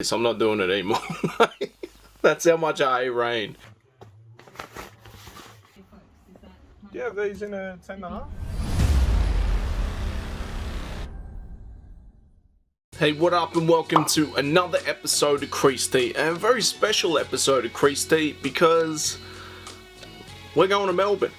So I'm not doing it anymore. That's how much I hate rain. Yeah, these in a 10.5. Hey, what up and welcome to another episode of Creased, and a very special episode of Creased because we're going to Melbourne.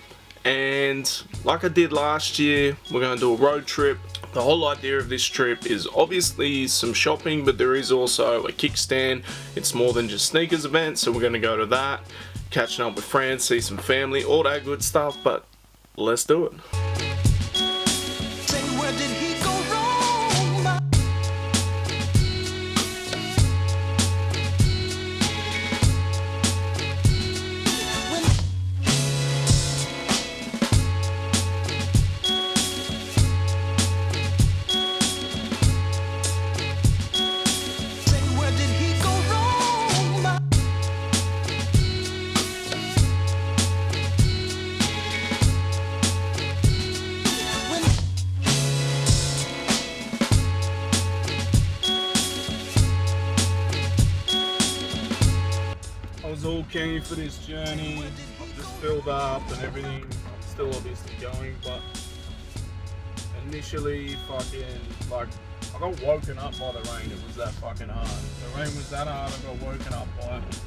And like I did last year, we're going to do a road trip. The whole idea of this trip is obviously some shopping, but there is also a Kickz Stand. It's more than just sneakers event, so we're going to go to that, catching up with friends, see some family, all that good stuff, but let's do it. I was all keen for this journey. I've just filled up and everything. I'm still obviously going, but initially I got woken up by the rain. It was that fucking hard. The rain was that hard, I got woken up by it.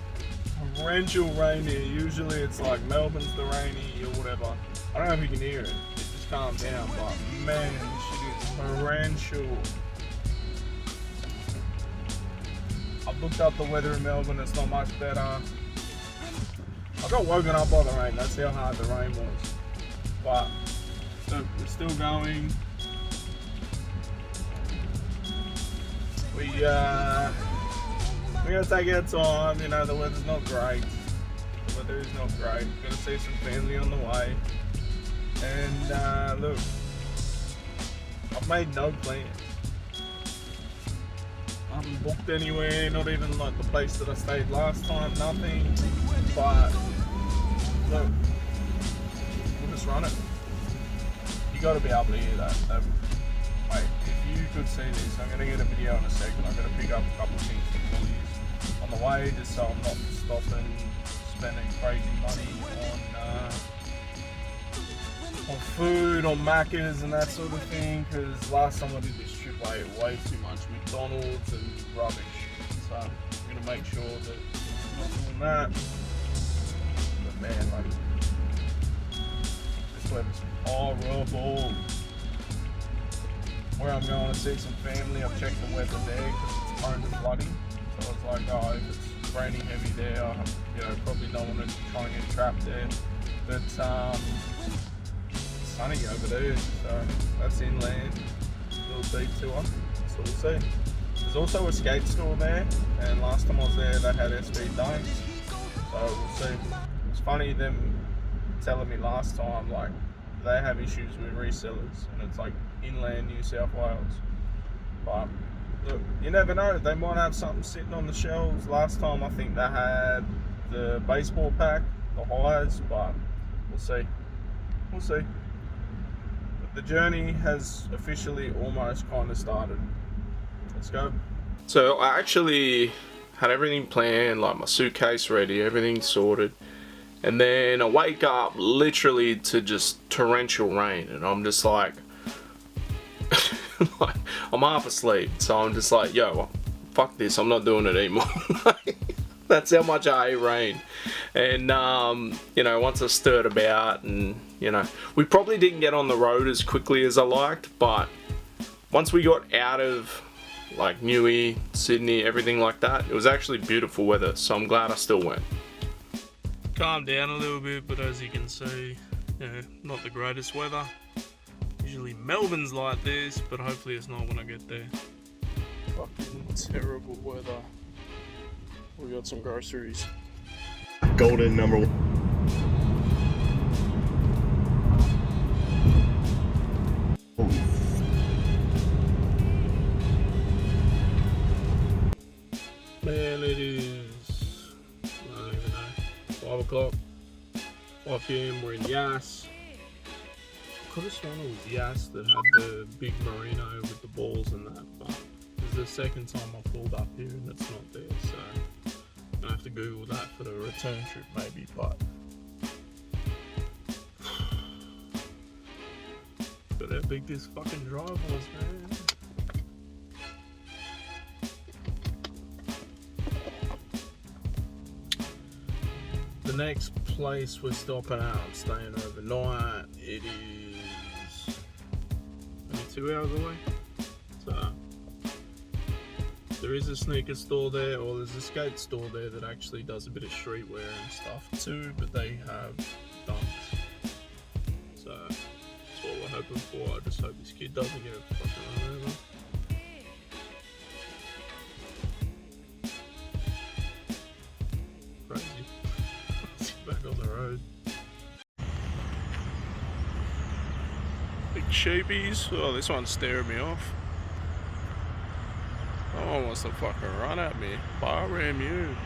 Torrential rain here. Usually it's like Melbourne's the rainy or whatever. I don't know if you can hear it. It just calmed down, but man, this shit is torrential. I've looked up the weather in Melbourne, it's not much better. I got woken up by the rain, that's how hard the rain was. But look, we're still going. We're gonna take our time, you know, the weather's not great. The weather is not great. We're gonna see some family on the way. And look, I've made no plans. I haven't booked anywhere, not even like the place that I stayed last time, nothing. But look, we'll just run it. You got to be able to hear that. Wait, if you could see this, I'm going to get a video in a second. I'm going to pick up a couple of things for you on the way, just so I'm not stopping, spending crazy money on food, on Macca's and that sort of thing, because last time I did this trip I ate way too much McDonald's and rubbish, so I'm going to make sure that I'm not doing that. But man, like, this weather's horrible. Where I'm going to see some family, I've checked the weather there because it's prone to flooding, so I was like, oh, if it's raining heavy there, I probably don't want to try and get trapped there, but sunny over there, so that's inland, little deep tour, so we'll see. There's also a skate store there, and last time I was there they had SB dunks, so we'll see. It's funny them telling me last time like they have issues with resellers, and it's like inland New South Wales, but look, you never know, they might have something sitting on the shelves. Last time I think they had the baseball pack, the highs, but we'll see. The journey has officially almost kind of started. Let's go. So I actually had everything planned, like my suitcase ready, everything sorted. And then I wake up literally to just torrential rain, and I'm just like, I'm half asleep. So I'm just like, yo, fuck this, I'm not doing it anymore. That's how much I hate rain. And once I stirred about, and we probably didn't get on the road as quickly as I liked, but once we got out of like Newey, Sydney, everything like that, it was actually beautiful weather, so I'm glad I still went. Calmed down a little bit, but as you can see, not the greatest weather. Usually Melbourne's like this, but hopefully it's not when I get there. Fucking terrible weather. We got some groceries. Golden number one. Man, it is, I don't even know, 5 o'clock, 5 PM, we're in Yass. Could have sworn it was Yass that had the big merino with the balls and that, but is the second time I pulled up here and it's not there, so I have to Google that for the return trip maybe, but but how big this fucking drive was, man. The next place we're stopping at, I'm staying overnight. It is only 2 hours away. So there is a sneaker store there, or there's a skate store there that actually does a bit of streetwear and stuff too, but they have dunks. So that's what we're hoping for. I just hope this kid doesn't get a fucking run over. Crazy. Let's get back on the road. Big sheepies. Oh, this one's staring me off. Someone wants to fucking run at me. Bar ram you.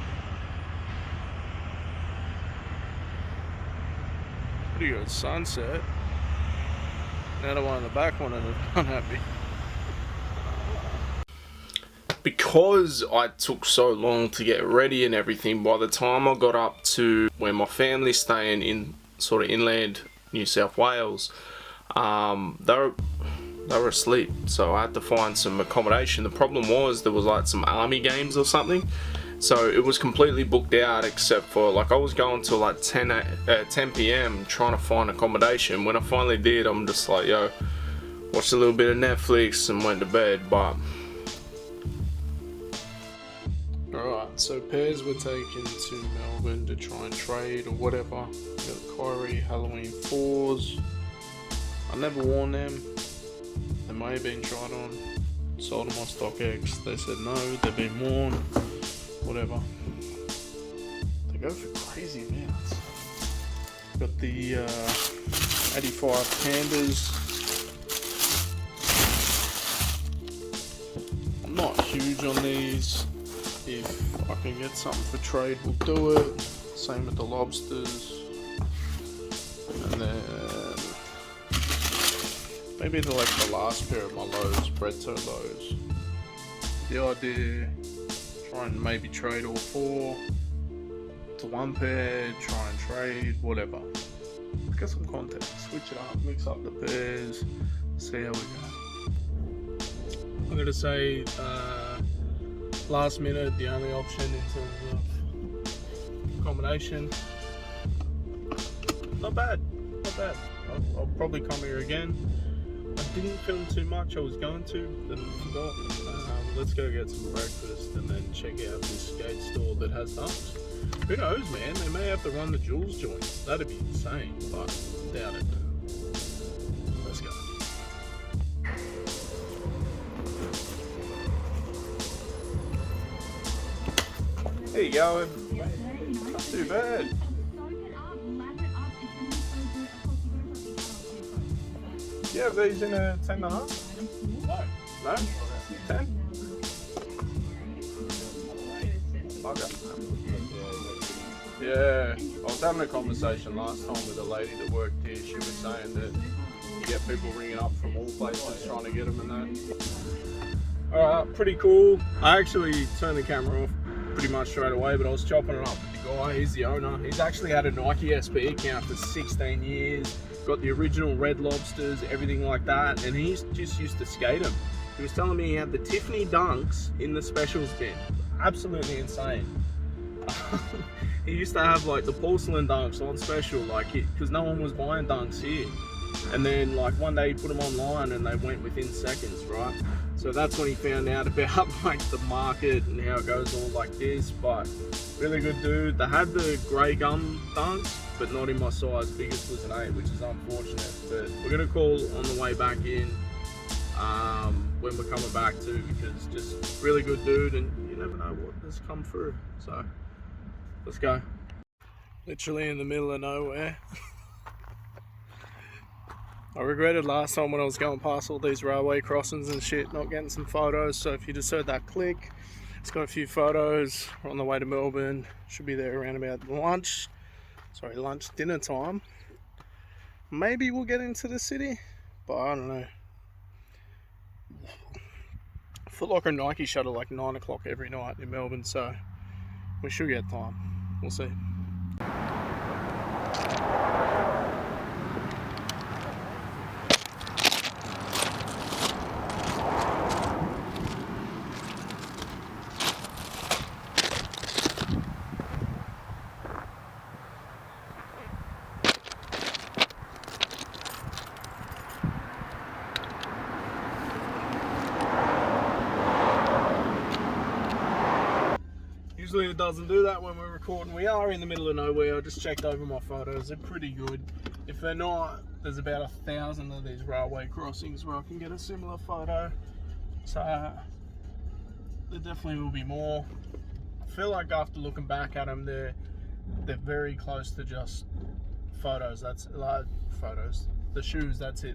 Pretty good sunset. Now the one in the back wanted to run at me. Because I took so long to get ready and everything, by the time I got up to where my family's staying in sort of inland New South Wales, they were asleep, so I had to find some accommodation. The problem was there was like some army games or something, so it was completely booked out except for like I was going till like 10 p.m. trying to find accommodation. When I finally did, I'm just like, yo, watched a little bit of Netflix and went to bed. But alright, so pairs were taken to Melbourne to try and trade or whatever. We got Kyrie Halloween 4s. I never worn them. They may have been tried on, sold them on StockX. They said no, they've been worn, whatever. They go for crazy amounts. Got the 85 Pandas. I'm not huge on these. If I can get something for trade, we'll do it. Same with the Lobsters. And then maybe they're like the last pair of my lows, bread toe lows. The idea, try and maybe trade all 4 to 1 pair, try and trade, whatever. Get some content, switch it up, mix up the pairs, see how we go. I'm gonna say last minute, the only option in terms of accommodation. Not bad, not bad. I'll probably come here again. I didn't film too much, I was going to, then forgot. Let's go get some breakfast and then check out this skate store that has dunks. Who knows, man, they may have to run the Jules joints. That'd be insane, but doubt it. Let's go. There you go. Not too bad. Do you have these in a 10.5? No? 10? Okay. Yeah, I was having a conversation last time with a lady that worked here. She was saying that you get people ringing up from all places trying to get them and that. Alright, pretty cool. I actually turned the camera off pretty much straight away, but I was chopping it up with the guy. He's the owner. He's actually had a Nike SB account for 16 years. Got the original Red Lobsters, everything like that, and he's just used to skate them. He was telling me he had the Tiffany Dunks in the specials bin. Absolutely insane. He used to have like the porcelain Dunks on special, like because no one was buying Dunks here. And then like one day he put them online and they went within seconds, right? So that's when he found out about like the market and how it goes all like this. But really good dude. They had the grey gum Dunks, but not in my size. Biggest was an 8, which is unfortunate. But we're gonna call on the way back in when we're coming back too, because just really good dude, and you never know what has come through. So let's go. Literally in the middle of nowhere. I regretted last time when I was going past all these railway crossings and shit, not getting some photos. So if you just heard that click, it's got a few photos. We're on the way to Melbourne. Should be there around about dinner time. Maybe we'll get into the city, but I don't know. Foot Locker and Nike shut at like 9 o'clock every night in Melbourne, so we should get time. We'll see. Usually it doesn't do that when we're recording. We are in the middle of nowhere. I just checked over my photos. They're pretty good. If they're not, there's about 1,000 of these railway crossings where I can get a similar photo. So there definitely will be more. I feel like after looking back at them, they're very close to just photos. That's like photos. The shoes, that's it.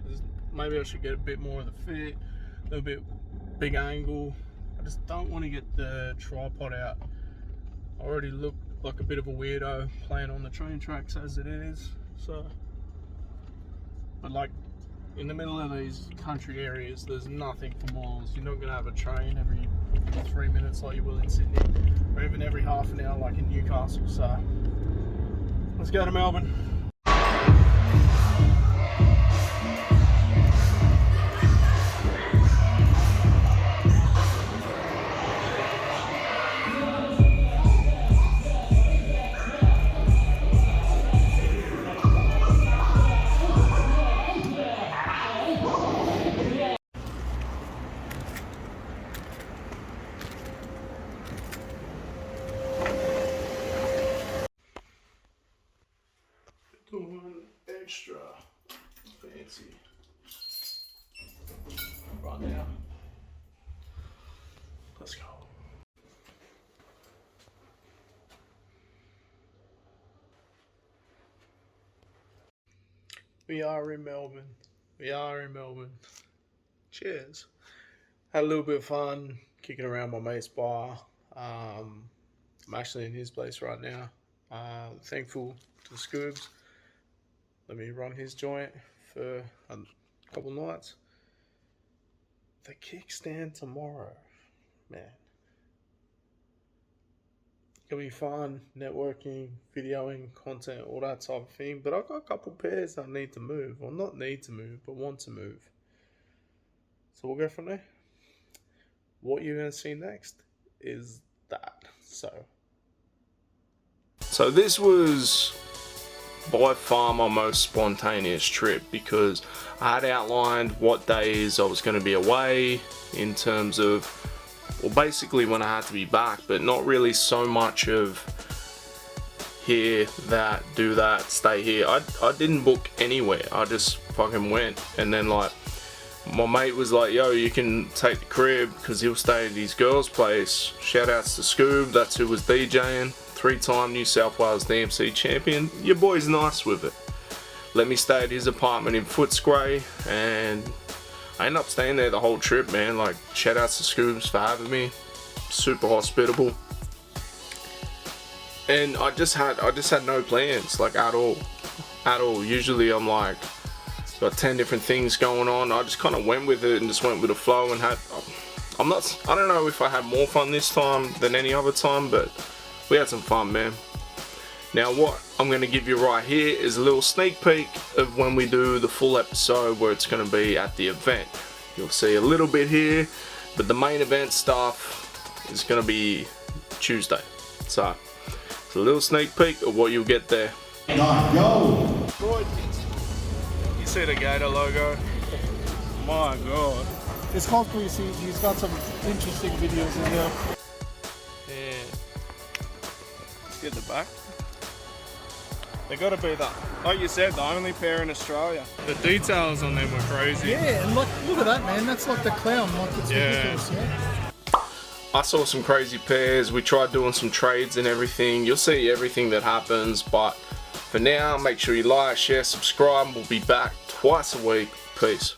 Maybe I should get a bit more of the fit, a little bit big angle. I just don't want to get the tripod out. I already look like a bit of a weirdo playing on the train tracks as it is, so. But like in the middle of these country areas, there's nothing for miles. You're not gonna have a train every 3 minutes like you will in Sydney, or even every half an hour like in Newcastle. So let's go to Melbourne. Doing extra fancy right now. Let's go. We are in Melbourne. We are in Melbourne. Cheers. Had a little bit of fun kicking around my mate's bar. I'm actually in his place right now. Thankful to Scoobs. Let me run his joint for a couple nights. The Kickz Stand tomorrow, man. It'll be fun, networking, videoing, content, all that type of thing. But I've got a couple pairs I need to move. Well, not need to move, but want to move. So we'll go from there. What you're going to see next is that. So this was by far my most spontaneous trip, because I had outlined what days I was going to be away in terms of, well, basically when I had to be back, but not really so much of here, that, do that, stay here. I didn't book anywhere. I just fucking went. And then like my mate was like, yo, you can take the crib because he'll stay at his girl's place. Shout outs to Scoob, that's who was DJing. 3-time New South Wales DMC champion. Your boy's nice with it. Let me stay at his apartment in Footscray, and I ended up staying there the whole trip, man. Like, shout outs to Scoobs for having me. Super hospitable. And I just had no plans, like at all. Usually I'm like, got 10 different things going on. I just kind of went with it and just went with the flow and had, I don't know if I had more fun this time than any other time, but we had some fun, man. Now what I'm going to give you right here is a little sneak peek of when we do the full episode, where it's going to be at the event. You'll see a little bit here, but the main event stuff is going to be Tuesday. So it's a little sneak peek of what you'll get there. Go! You see the Gator logo? My God. It's called Creased. He's got some interesting videos in there. Yeah. Get the back. They gotta be like you said, the only pair in Australia. The details on them were crazy. Yeah, and look at that, man. That's like the clown. Like, it's ridiculous, yeah. I saw some crazy pairs. We tried doing some trades and everything. You'll see everything that happens, but for now, make sure you like, share, subscribe. We'll be back twice a week. Peace.